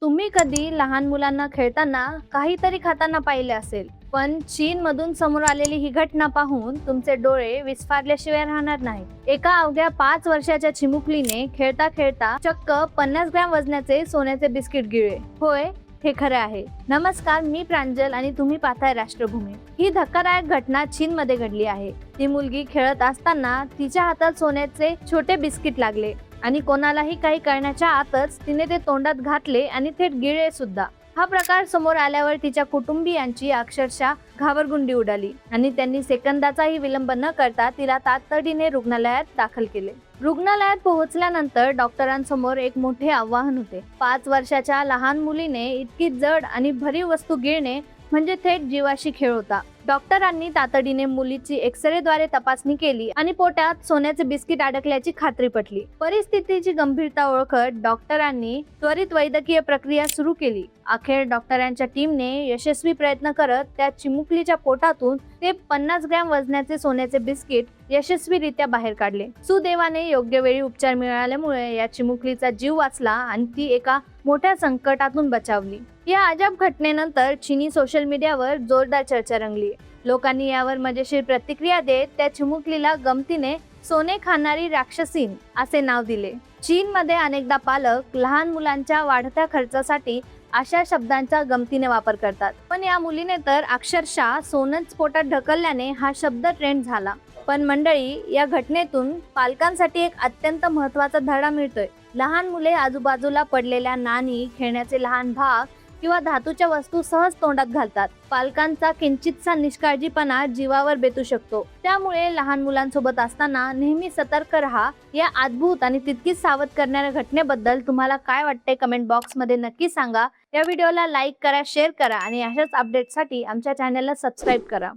तुम्ही कधी लहान मुलांना खेळताना काहीतरी खाताना पाहिले असेल, पण चीन मधून समोर आलेली ही घटना पाहून तुमचे डोळे विस्फारल्याशिवाय राहणार नाही. एका अवघ्या 5 वर्षाच्या चिमुकलीने खेळता खेळता चक्क 50 ग्रॅम वजनाचे सोन्याचे बिस्किट गिळले. होय, हे खरं आहे. नमस्कार, मी प्रांजल आणि तुम्ही पाहताय राष्ट्रभूमी. ही धक्कादायक घटना चीन मध्ये घडली आहे. ती मुलगी खेळत असताना तिच्या हातात सोन्याचे छोटे बिस्किट लागले आणि कोणालाही काही कळण्याच्या आतच तिने ते तोंडात घातले आणि थेट गिळले सुद्धा. हा प्रकार समोर आल्यावर तिच्या कुटुंबियांची अक्षरशः घाबरगुंडी उडाली आणि त्यांनी सेकंदाचाही विलंब न करता तिला तातडीने रुग्णालयात दाखल केले. रुग्णालयात पोहोचल्यानंतर डॉक्टरांसमोर एक मोठे आव्हान होते. 5 वर्षाच्या लहान मुलीने इतकी जड आणि भरीव वस्तू गिळणे म्हणजे थेट जीवाशी खेळ होता. डॉक्टरांनी तातडीने मुलीची एक्स-रे द्वारे तपासणी केली आणि पोटात सोन्याचे बिस्किट अडकल्याची खात्री पटली. परिस्थितीची गंभीरता ओळखत डॉक्टरांनी त्वरित वैद्यकीय प्रक्रिया सुरू केली. अखेर डॉक्टरांच्या टीमने यशस्वी प्रयत्न करत त्या चिमुकलीच्या पोटातून ते 50 ग्रॅम वजनाचे सोन्याचे बिस्किट यशस्वीरित्या बाहेर काढले. सुदैवाने योग्य वेळी उपचार मिळाल्यामुळे या चिमुकलीचा जीव वाचला आणि ती एका मोठ्या संकटातून बचावली. या अजब घटनेनंतर चीनी सोशल मीडियावर जोरदार चर्चा रंगली. लोकांनी यावर मजेशीर प्रतिक्रिया देत त्या चिमुकलीला गमतीने सोने खाणारी राक्षसीन असे नाव दिले. चीनमध्ये अनेकदा पालक लहान मुलांच्या वाढत्या खर्चासाठी अशा शब्दांचा गमतीने वापर करतात, पण या मुलीने तर अक्षरशः सोनच पोटात ढकलल्याने हा शब्द ट्रेंड झाला. पण मंडळी, या घटनेतून पालकांसाठी एक अत्यंत महत्त्वाचा धडा मिळतोय. लहान मुले आजूबाजूला पडलेल्या नाणी, खेळण्याचे लहान भाग किंवा धातूच्या वस्तू सहज तोंडात घालतात. पालकांचा किंचितसा निष्काळजीपणा जीवावर बेतू शकतो. त्यामुळे लहान मुलांसोबत असताना नेहमी सतर्क राहा. या अद्भुत आणि तितकीच सावध करणाऱ्या घटनेबद्दल तुम्हाला काय वाटते कमेंट बॉक्स मध्ये नक्की सांगा. या व्हिडिओला लाईक करा, शेअर करा आणि अशाच अपडेटसाठी आमच्या चॅनलला सबस्क्राईब करा.